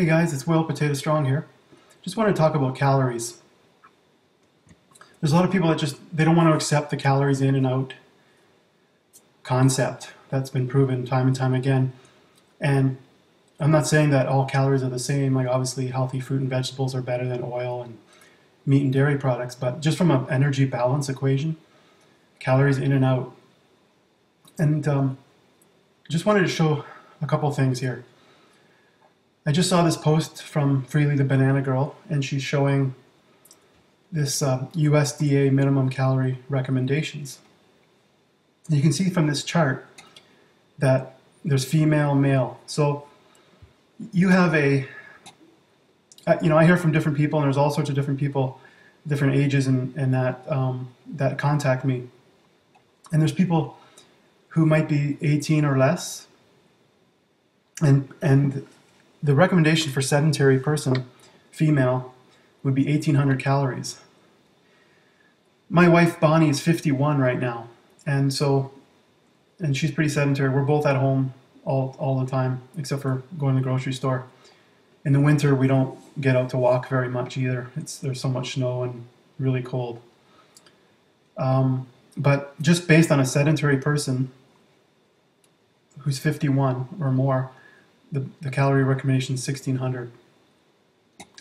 Hey guys, it's Will Potato Strong here. Just want to talk about calories. There's a lot of people that they don't want to accept the calories in and out concept. That's been proven time and time again. And I'm not saying that all calories are the same. Like obviously healthy fruit and vegetables are better than oil and meat and dairy products, but just from an energy balance equation, calories in and out. And just wanted to show a couple things here. I just saw this post from Freely the Banana Girl, and she's showing this USDA minimum calorie recommendations. You can see from this chart that there's female, male. So you have I hear from different people, and there's all sorts of different people, different ages, and that contact me. And there's people who might be 18 or less, and the recommendation for sedentary person, female, would be 1,800 calories. My wife Bonnie is 51 right now, and she's pretty sedentary. We're both at home all the time, except for going to the grocery store. In the winter, we don't get out to walk very much either. There's so much snow and really cold. But just based on a sedentary person who's 51 or more, the calorie recommendation is 1,600.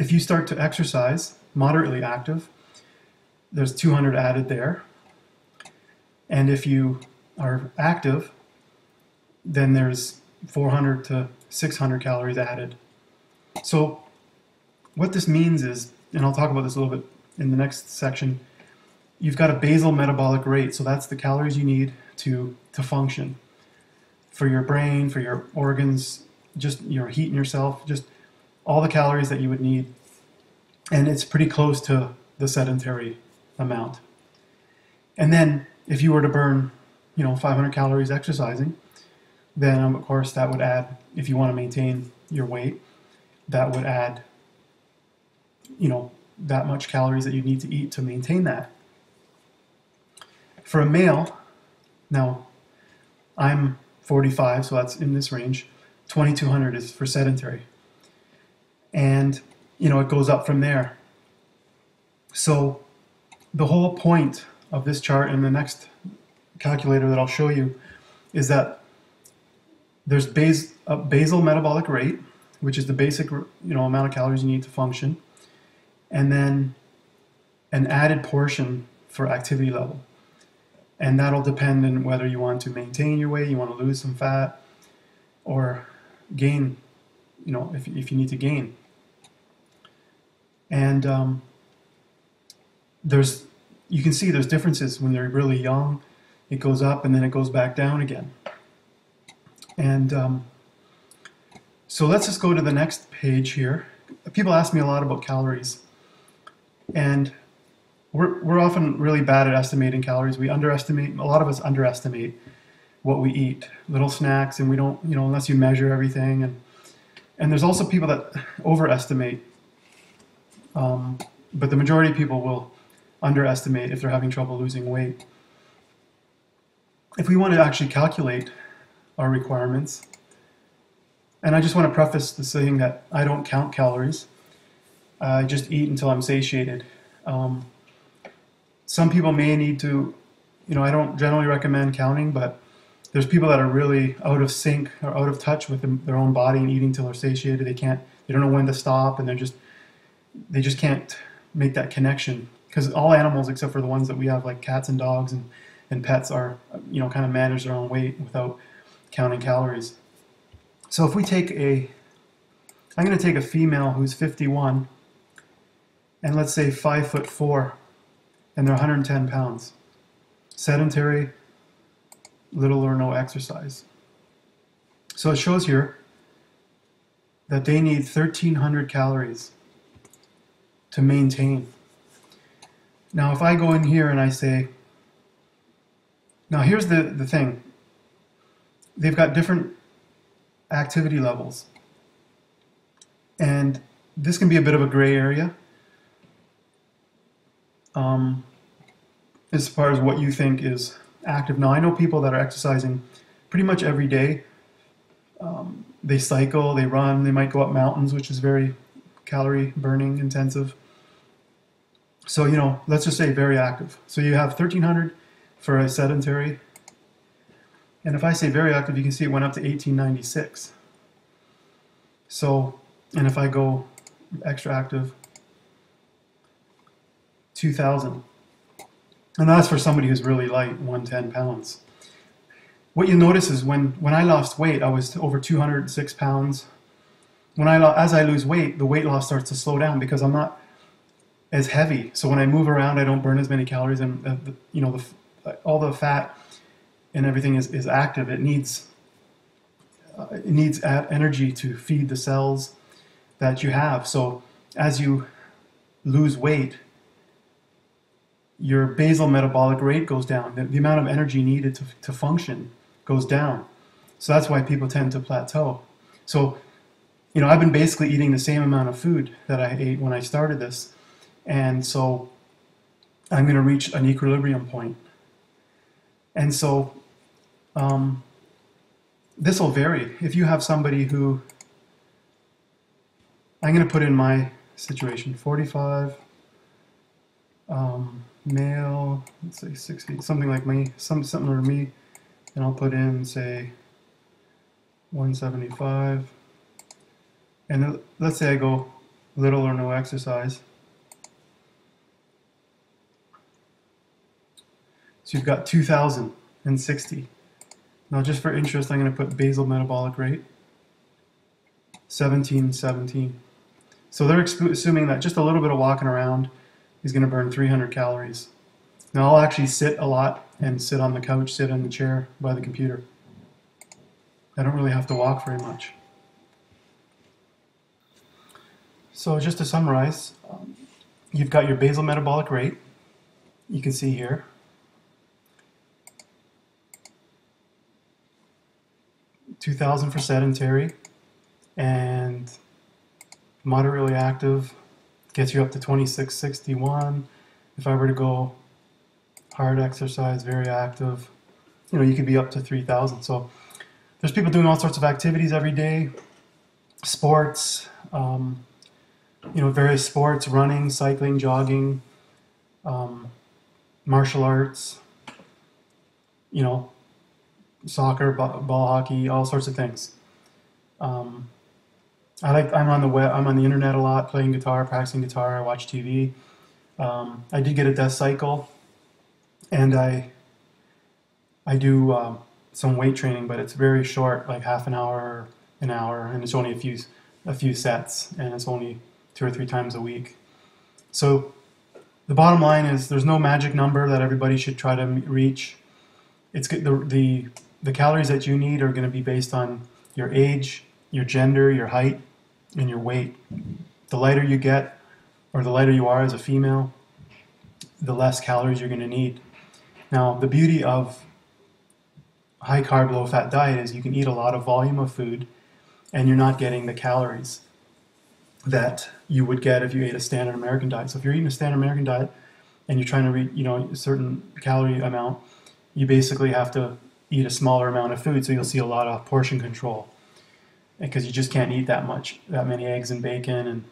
If you start to exercise, moderately active, there's 200 added there. And if you are active, then there's 400 to 600 calories added. So what this means is, and I'll talk about this a little bit in the next section, you've got a basal metabolic rate. So that's the calories you need to function for your brain, for your organs, just your heating yourself, just all the calories that you would need. And it's pretty close to the sedentary amount. And then if you were to burn, 500 calories exercising, then of course that would add, if you want to maintain your weight, that would add, that much calories that you need to eat to maintain that. For a male, now I'm 45, so that's in this range. 2,200 is for sedentary. And, it goes up from there. So the whole point of this chart and the next calculator that I'll show you is that there's a basal metabolic rate, which is the basic, amount of calories you need to function, and then an added portion for activity level. And that'll depend on whether you want to maintain your weight, you want to lose some fat, or gain, if you need to gain. And you can see there's differences when they're really young. It goes up and then it goes back down again. And so let's just go to the next page here. People ask me a lot about calories, and we're often really bad at estimating calories. A lot of us underestimate what we eat, little snacks, and we don't, unless you measure everything. And there's also people that overestimate, but the majority of people will underestimate if they're having trouble losing weight. If we want to actually calculate our requirements, and I just want to preface the saying that I don't count calories. I just eat until I'm satiated. Some people may need to, I don't generally recommend counting, but there's people that are really out of sync or out of touch with their own body and eating till they're satiated. They don't know when to stop, and they just can't make that connection. Because all animals, except for the ones that we have, like cats and dogs and pets, are, kind of manage their own weight without counting calories. So if I'm going to take a female who's 51, and let's say 5'4", and they're 110 pounds, sedentary, little or no exercise. So it shows here that they need 1,300 calories to maintain. Now if I go in here and I say, now here's the thing, they've got different activity levels, and this can be a bit of a gray area as far as what you think is active. Now I know people that are exercising pretty much every day, they cycle, they run, they might go up mountains, which is very calorie burning intensive. So, let's just say very active. So you have 1300 for a sedentary. And if I say very active, you can see it went up to 1896. So, and if I go extra active, 2000. And that's for somebody who's really light, 110 pounds. What you notice is when I lost weight, I was over 206 pounds. As I lose weight, the weight loss starts to slow down because I'm not as heavy. So when I move around, I don't burn as many calories, and all the fat and everything is active. It needs energy to feed the cells that you have. So as you lose weight, your basal metabolic rate goes down. The amount of energy needed to function goes down. So that's why people tend to plateau. So, I've been basically eating the same amount of food that I ate when I started this. And so I'm going to reach an equilibrium point. And so this will vary. If you have somebody who, I'm going to put in my situation, 45, male, let's say 6 feet, something like me, similar to me, and I'll put in, say, 175, and let's say I go little or no exercise. So you've got 2060. Now just for interest, I'm going to put basal metabolic rate, 1717. So they're assuming that just a little bit of walking around is going to burn 300 calories. Now I'll actually sit a lot and sit on the couch, sit in the chair by the computer. I don't really have to walk very much. So just to summarize, you've got your basal metabolic rate. You can see here. $2,000 for sedentary, and moderately active gets you up to 2661. If I were to go hard exercise, very active, you could be up to 3,000. So there's people doing all sorts of activities every day, sports, various sports, running, cycling, jogging, martial arts, soccer, ball hockey, all sorts of things. I'm on the web, I'm on the internet a lot, playing guitar, practicing guitar, I watch TV. I did get a death cycle, and I do some weight training, but it's very short, like half an hour, an hour, and it's only a few sets, and it's only 2 or 3 times a week. So the bottom line is there's no magic number that everybody should try to reach. It's the calories that you need are going to be based on your age, your gender, your height, and your weight. The lighter you get, or the lighter you are as a female, the less calories you're going to need. Now, the beauty of high carb, low fat diet is you can eat a lot of volume of food and you're not getting the calories that you would get if you ate a standard American diet. So if you're eating a standard American diet and you're trying to reach, a certain calorie amount, you basically have to eat a smaller amount of food, so you'll see a lot of portion control, because you just can't eat that many eggs and bacon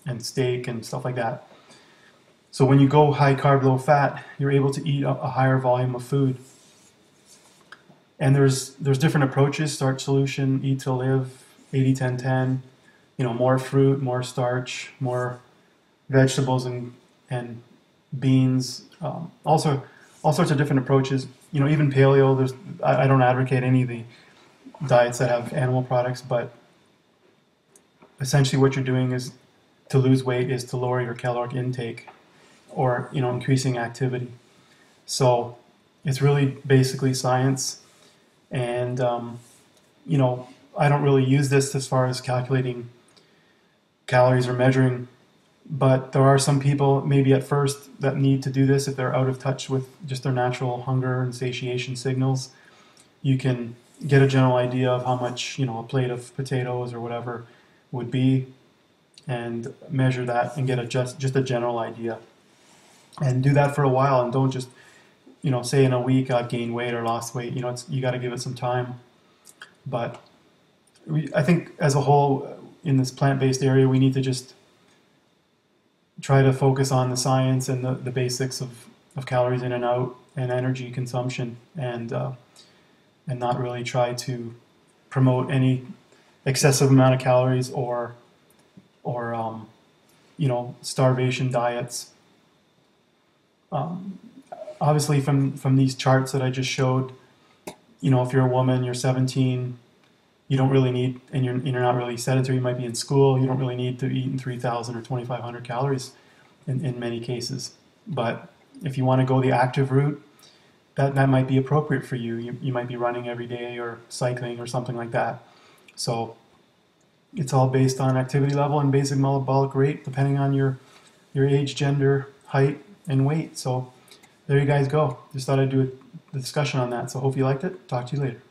and steak and stuff like that. So when you go high carb, low fat, you're able to eat a higher volume of food. And there's different approaches: starch solution, eat to live, 80-10-10, more fruit, more starch, more vegetables and beans, also all sorts of different approaches. Even paleo, I don't advocate any of the diets that have animal products, but essentially what you're doing is to lose weight is to lower your caloric intake, or increasing activity. So it's really basically science, and I don't really use this as far as calculating calories or measuring, but there are some people maybe at first that need to do this if they're out of touch with just their natural hunger and satiation signals. You can get a general idea of how much a plate of potatoes or whatever would be, and measure that and get just a general idea, and do that for a while, and don't just say in a week I've gained weight or lost weight. You got to give it some time. But I think as a whole in this plant-based area, we need to just try to focus on the science and the basics of calories in and out and energy consumption, and not really try to promote any excessive amount of calories or starvation diets. Obviously, from these charts that I just showed, if you're a woman, you're 17, you don't really need, and you're not really sedentary, you might be in school, you don't really need to eat in 3,000 or 2,500 calories in many cases. But if you want to go the active route, that might be appropriate for you. You might be running every day or cycling or something like that. So it's all based on activity level and basic metabolic rate, depending on your age, gender, height, and weight. So there you guys go. Just thought I'd do a discussion on that. So hope you liked it. Talk to you later.